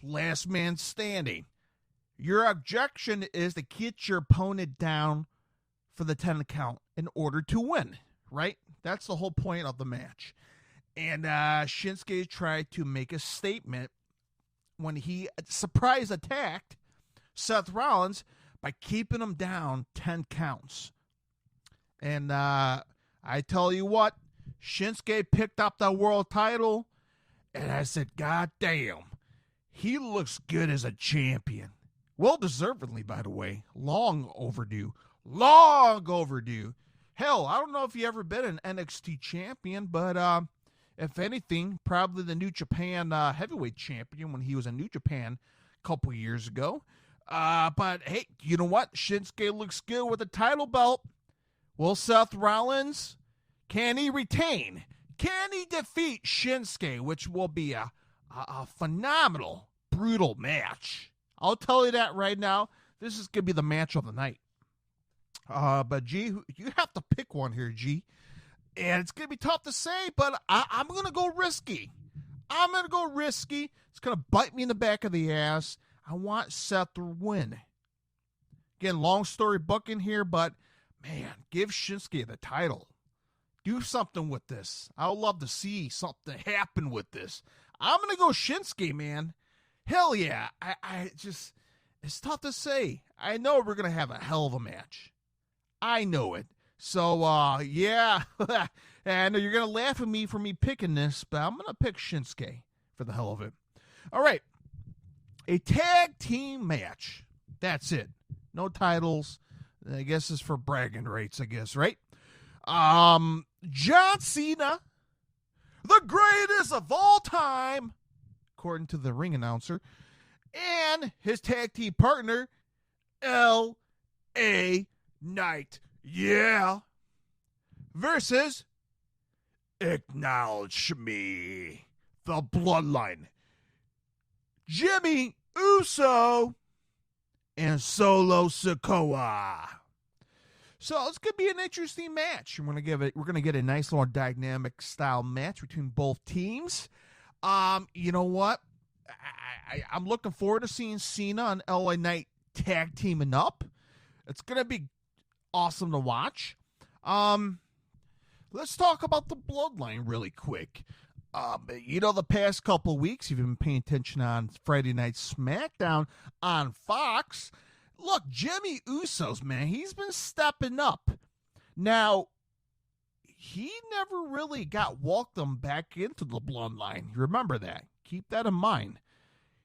last man standing. Your objection is to get your opponent down for the 10 count in order to win, right? That's the whole point of the match. And Shinsuke tried to make a statement when he surprise attacked Seth Rollins by keeping him down 10 counts. And I tell you what, Shinsuke picked up the world title, and I said, God damn, he looks good as a champion. Well deservedly, by the way. Long overdue. Long overdue. Hell, I don't know if he ever been an NXT champion, but if anything, probably the New Japan heavyweight champion when he was in New Japan a couple years ago. But hey, you know what? Shinsuke looks good with the title belt. Will Seth Rollins, can he retain? Can he defeat Shinsuke, which will be a phenomenal, brutal match? I'll tell you that right now. This is going to be the match of the night. But, G, you have to pick one here, G. And it's going to be tough to say, but I'm going to go risky. I'm going to go risky. It's going to bite me in the back of the ass. I want Seth to win. Again, long story booking here, but, man, give Shinsuke the title. Do something with this. I would love to see something happen with this. I'm going to go Shinsuke, man. Hell yeah. I just, it's tough to say. I know we're going to have a hell of a match. I know it. So, yeah. And you're going to laugh at me for me picking this, but I'm going to pick Shinsuke for the hell of it. All right. A tag team match. That's it. No titles. I guess it's for bragging rights, I guess, right? John Cena, the greatest of all time, according to the ring announcer, and his tag team partner, L.A. Knight, yeah, versus Acknowledge Me, the Bloodline, Jimmy Uso, and Solo Sikoa. So it's gonna be an interesting match. We're gonna get a nice little dynamic style match between both teams. You know what? I'm looking forward to seeing Cena and LA Knight tag teaming up. It's gonna be awesome to watch. Let's talk about the Bloodline really quick. You know, the past couple of weeks, you've been paying attention on Friday Night SmackDown on Fox. Look, Jimmy Uso's, man, he's been stepping up. Now, he never really got welcomed back into the Bloodline. Remember that. Keep that in mind.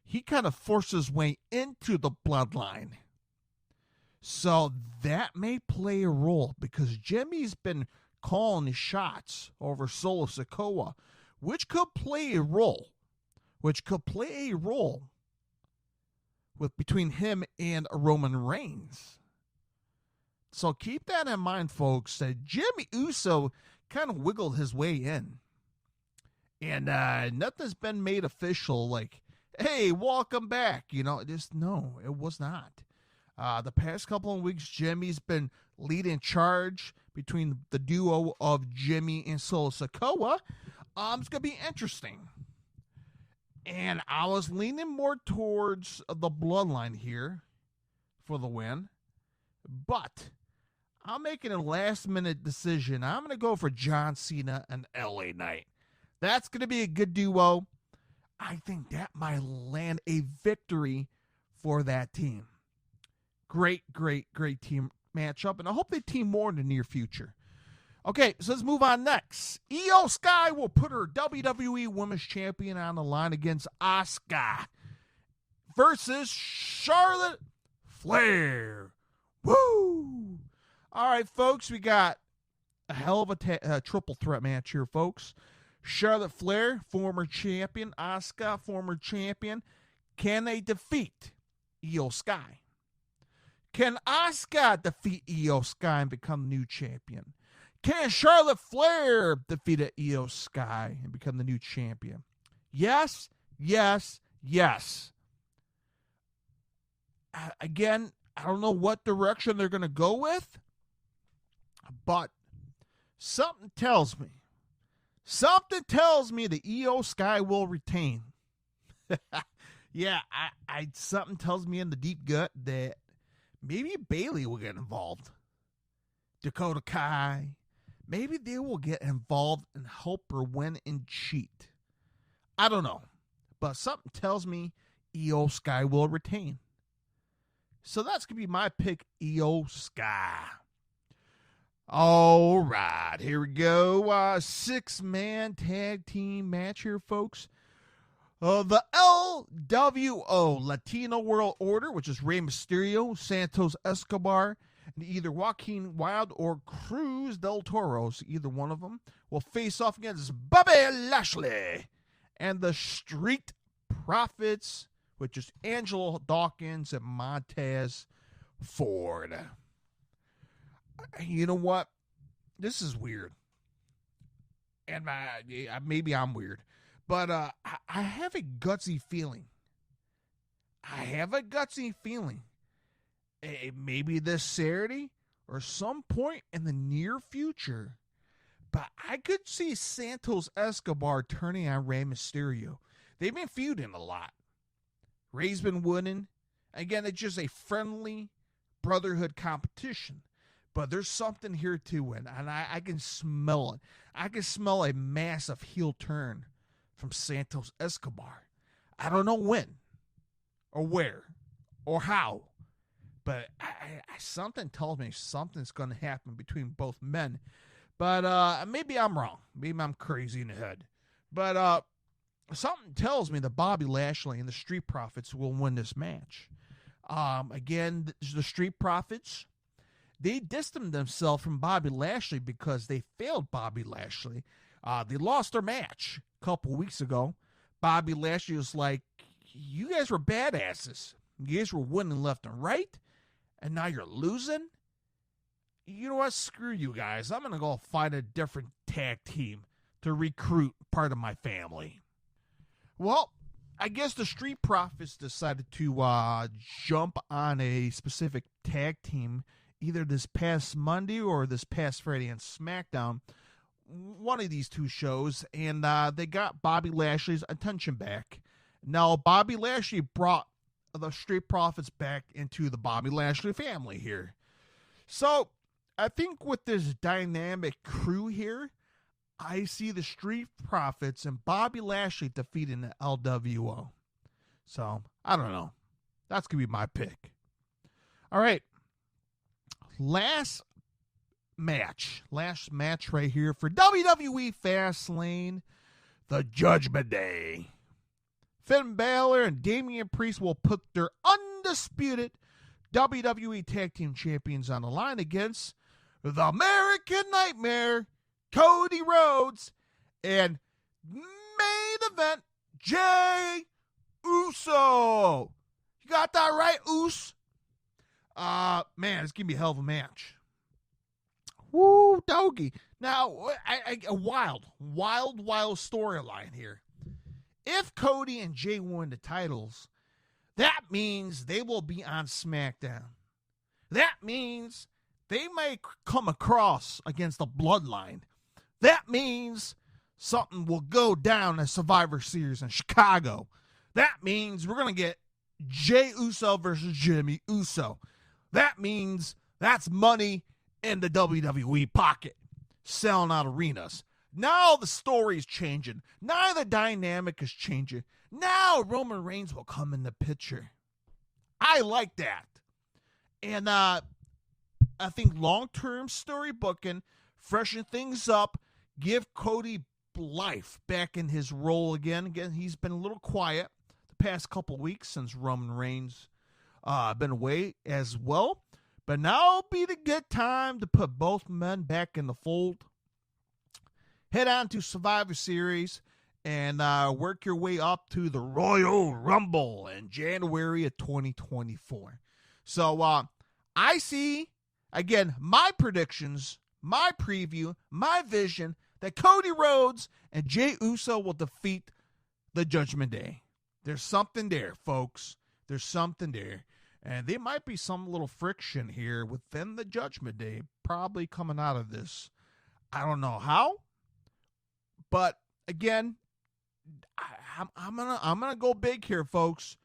He kind of forced his way into the Bloodline. So that may play a role because Jimmy's been calling the shots over Solo Sikoa, which could play a role. With between him and Roman Reigns. So keep that in mind, folks, that Jimmy Uso kind of wiggled his way in. And nothing's been made official like, hey, welcome back. You know, no, it was not. The past couple of weeks, Jimmy's been leading charge between the duo of Jimmy and Solo Sikoa. It's going to be interesting. And I was leaning more towards the Bloodline here for the win. But I'm making a last-minute decision. I'm going to go for John Cena and LA Knight. That's going to be a good duo. I think that might land a victory for that team. Great team matchup. And I hope they team more in the near future. Okay, so let's move on next. Io Sky will put her WWE Women's Champion on the line against Asuka versus Charlotte Flair. Woo! All right, folks, we got a hell of a triple threat match here, folks. Charlotte Flair, former champion. Asuka, former champion. Can they defeat Io Sky? Can Asuka defeat Io Sky and become the new champion? Can Charlotte Flair defeat Io Sky and become the new champion? Yes, yes, yes. Again, I don't know what direction they're going to go with, but something tells me that Io Sky will retain. Yeah, I something tells me in the deep gut that maybe Bailey will get involved. Dakota Kai. Maybe they will get involved and help her win and cheat. I don't know. But something tells me Io Sky will retain. So that's going to be my pick, Io Sky. All right, here we go. 6-man tag team match here, folks. The LWO, Latino World Order, which is Rey Mysterio, Santos Escobar, and either Joaquin Wilde or Cruz del Toro, so either one of them, will face off against Bobby Lashley and the Street Profits, which is Angelo Dawkins and Montez Ford. You know what? This is weird. And maybe I'm weird. But I have a gutsy feeling. Maybe this Saturday or some point in the near future. But I could see Santos Escobar turning on Rey Mysterio. They've been feuding a lot. Rey's been winning. Again, it's just a friendly brotherhood competition. But there's something here to win. And I can smell it. I can smell a massive heel turn from Santos Escobar. I don't know when or where or how, but something tells me something's going to happen between both men. But maybe I'm wrong. Maybe I'm crazy in the head. But something tells me that Bobby Lashley and the Street Profits will win this match. Again, the Street Profits, they distanced themselves from Bobby Lashley because they failed Bobby Lashley. They lost their match a couple weeks ago. Bobby Lashley was like, you guys were badasses. You guys were winning left and right, and now you're losing? You know what? Screw you guys. I'm going to go find a different tag team to recruit part of my family. Well, I guess the Street Profits decided to jump on a specific tag team either this past Monday or this past Friday on SmackDown. One of these two shows, and they got Bobby Lashley's attention back. Now, Bobby Lashley brought the Street Profits back into the Bobby Lashley family here. So, I think with this dynamic crew here, I see the Street Profits and Bobby Lashley defeating the LWO. So, I don't know. That's going to be my pick. All right. Last match right here for WWE FastLane, the Judgment Day. Finn Balor and Damian Priest will put their undisputed WWE Tag Team Champions on the line against the American Nightmare, Cody Rhodes, and main event, Jey Uso. You got that right, Us? Man, it's going to be a hell of a match. Woo, doggy. Now, a wild storyline here. If Cody and Jey win the titles, that means they will be on SmackDown. That means they may come across against the Bloodline. That means something will go down at Survivor Series in Chicago. That means we're going to get Jey Uso versus Jimmy Uso. That means that's money in the WWE pocket, selling out arenas. Now the story is changing. Now the dynamic is changing. Now Roman Reigns will come in the picture. I like that. And I think long-term story booking, freshen things up, give Cody life back in his role again. Again, he's been a little quiet the past couple weeks since Roman Reigns been away as well. But now will be the good time to put both men back in the fold. Head on to Survivor Series and work your way up to the Royal Rumble in January of 2024. So I see, again, my predictions, my preview, my vision, that Cody Rhodes and Jey Uso will defeat the Judgment Day. There's something there, folks. There's something there. And there might be some little friction here within the Judgment Day probably coming out of this. I don't know how. But, again, I'm gonna go big here, folks.